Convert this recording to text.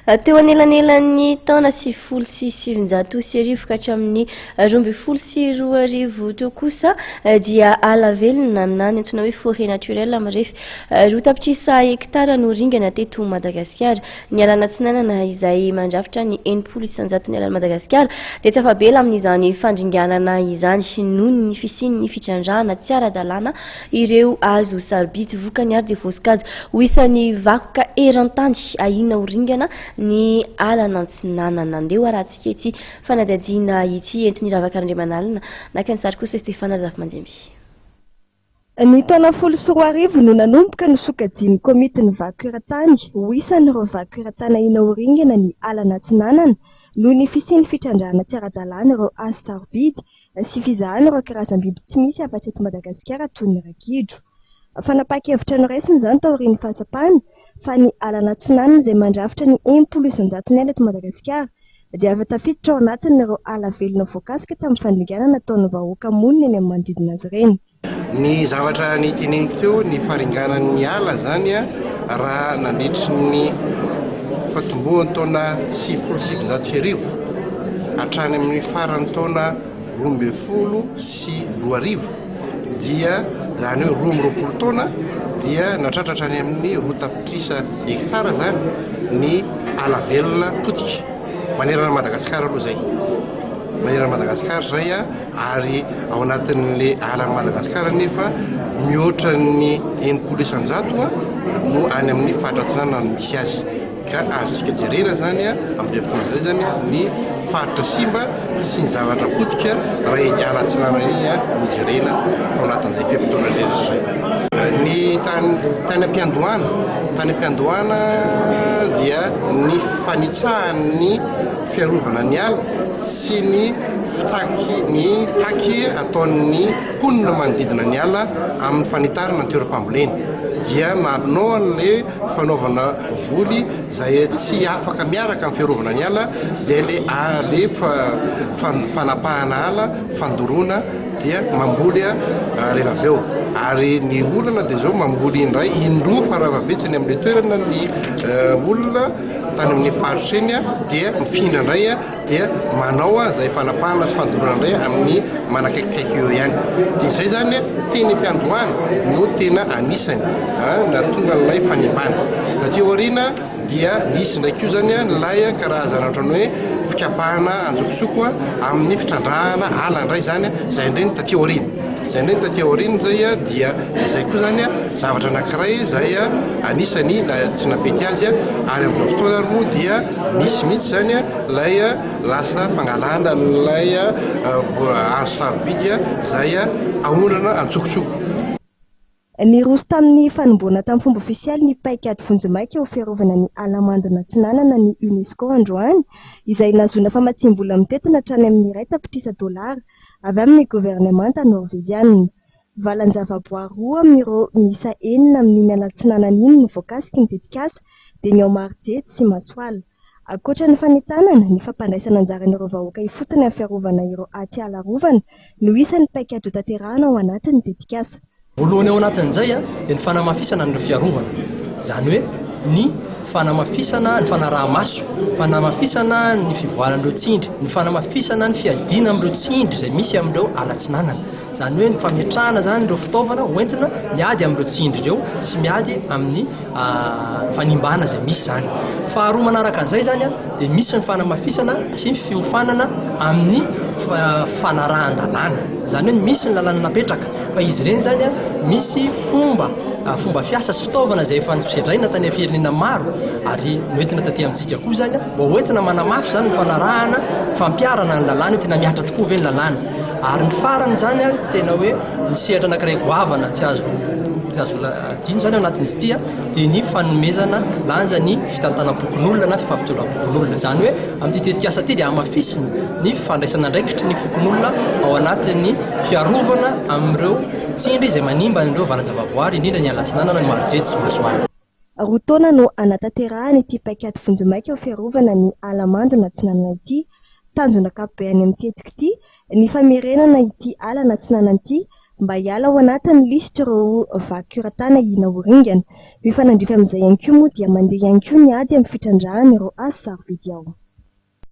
teo anelanelan'ny taona 770 ka hatramin'ny 2012 teo kosa dia ala velona na ny antsoina hoe forêt naturelle mirefy roa tapitrisa hektara no ringana teto Madagasikara. Ny alana tsinanana izay mandrafitra ny 80 isanjato ny alan'i Madagasikara dia tsy afabela amin'izany fandringanana izany noho ny fisian'ny fitrandrahana tsy ara-dalàna ireo azo sarobidy vokany ary dia voasikazo ho isan'ny vakoka eran-tany ahina ho ringana ny alana tsinanana. Andeo arahantsika ity fanadadiana ity entiny Ravakarandriamanalina naka ny sary kosa Stefana Zafimanjemby. Ny taona 10 no nanomboka ny sokajin'ny komity ny vakoka eran-tany ho isan'ireo vakoka eran-tany ahina ho ringana ny alana tsinanana noho ny fisian'ny fitrandrahana tsy ara-dalàna ireo azo sarobidy sy fizahana ireo karazam-biby tsy misy afa-tsy eto Madagasikara toy ny ragidro. Fanapaka-hevitra noraisiny izany taorian'ny fahasapahana fa ny alana tsinanana izay mandrafitra ny 80 isanjato ny aina eto Madagasikara dia avy tafiditra ao anatin'ireo ala velona voakasika tamin'ny fandringanana nataon'ny vahoaka monina eny amin'ny manodidina azy ireny. Ny zavatra niteneniko teo ny faringanan'ny ala zany raha nandritry ny fatombohan'ny taona 790 hatrany amin'ny faran'ny taona 2012 dia zany hoe 20 taona dia natratratra any amin'ny roa tapitrisa hektara zany ny ala velona potika manerana Madagasikara aloha zay manerana Madagasikara zay ary ao anatin'le alan'i Madagasikara nefa mihoatra ny 80 isanjato no any amin'ny faritra tsinanana misy azy ka azontsika jerena zany amin'izay fotoana zay zany ny faritra simba sy ny zavatra potika raha eny ala tsinanana iny no jerena tao anatin'izay fepitoana rehetra ny tany am-piandohana dia ny fanitsahan'ny fiarovana ny ala sy ny taky ataon'ny mponina manodidina ny ala amin'ny fanitarana ny toeram-pamboleny dia mampinao an'le fanaovana voly zay tsy afaka miaraka amin'ny fiarovana ny ala dia le fanapahana ala fandoroana dia mamboly rehefa avy eo ary ny olona dia zao mamboly indray indroa faravabetsany amin'le toerana ny olona tany amin'ny faritra eny dia mifindra indray dia manao zay fanapahana sy fandoroana indray amin'ny manakaikikaiky eo ihany dia izay zany teny am-piandohana no tena anisany na tonga n'ilay fanimbana satria aoriana dia nisy ndraiky io zany nilay karazana ohatrany hoe fikapahana anjokosoko amin'ny fitrandrahana ala indray zany zay indray ny taty aoriana zay dia izay koa zany zavatra anankiray zay anisany tsy napety azy ary amin'izao fotoana moa dia misy mihitsy zany lay lasa fangalana lay azo sarobidy zay ahonana antsokosoko. Ny roso tamin'ny fanomboana tamin'ny fomba ofisialy ny paikady vonjimaika ho fiarovana ny ala mandona tsinanana ny UNESCO androany izay nazona famatsim-bola mitetina hatrany amin'ny $1 avy amin'ny gouvernemanta norvégianina. Valan-javaboary roa amin'ireo miisa 9 amin'ny ala tsinanana iny no voakasika ny tetikasa dia ny ao Marijety sy Masoala. Ankoatra ny fanitanana, ny fampandraisana anjaran'ireo vahoaka ifotony amin'ny fiarovana ireo aty ala rovana no isan'ny paikady ho tanterahana ao anatin'ny tetikasa. Voalohany ao anatin'izay dia ny fanamafisana ny fiarovana, izany hoe ny fanamafisana ny fanaraha-maso, fanamafisana ny fivoaran'ireo tsindry, ny fanamafisana ny fiadina amin'ireo tsindry izay misy amin'ireo ala tsinanana. Izany hoe ny fametrahana zany ireo fitaovana hoentina miady amin'ireo tsindry ireo sy miady amin'ny fanimbana izay misy zany. Faharoa manaraka an'izay zany dia misy ny fanamafisana sy ny fiofanana amin'ny fanarahan-dalàna, izany hoe misy ny lalàna napetraka fa izy ireny zany misy fomba fiasa sy fitaovana izay efa nosedraina tany amin'ny firenena maro ary noentina taty amintsika koa zany mba hoentina manamafy zany ny fanarahana fampiarana ny lalàna hoe tena miatra tokoa ve ny lalàna. Ary ny farany zany tena hoe ny sehatra anankiray goavana tsy azo adino zany ao anatin'izy ity dia ny fanomezana lanja ny fitantanam-pokon'olona na fifampitondram-pokon'olona, izany hoe amin'ity tetikasa ity dia hamafisina ny fandraisana andraikitry ny fokon'olona ao anatin'ny fiarovana amin'ireo tsindry izay manimba an'ireo valan-javaboary indrindra ny ala tsinanana ny Marijety sy Masoala. Roa taona no anatanterahana ity paikady vonjimaika ho fiarovana ny ala mandona tsinanana ity. Tanjona ankapobeny amin'ny tetsika ity ny famerenana ity ala tsinanana ity mba hiala ao anatin'ny lisitra ireo vakin-koratana inaoringana. Mifanandrify amin'izay ihany koa moa dia mandeha ihany koa ny ady amin'ny fitrandrahana ireo asa sarobidy ao.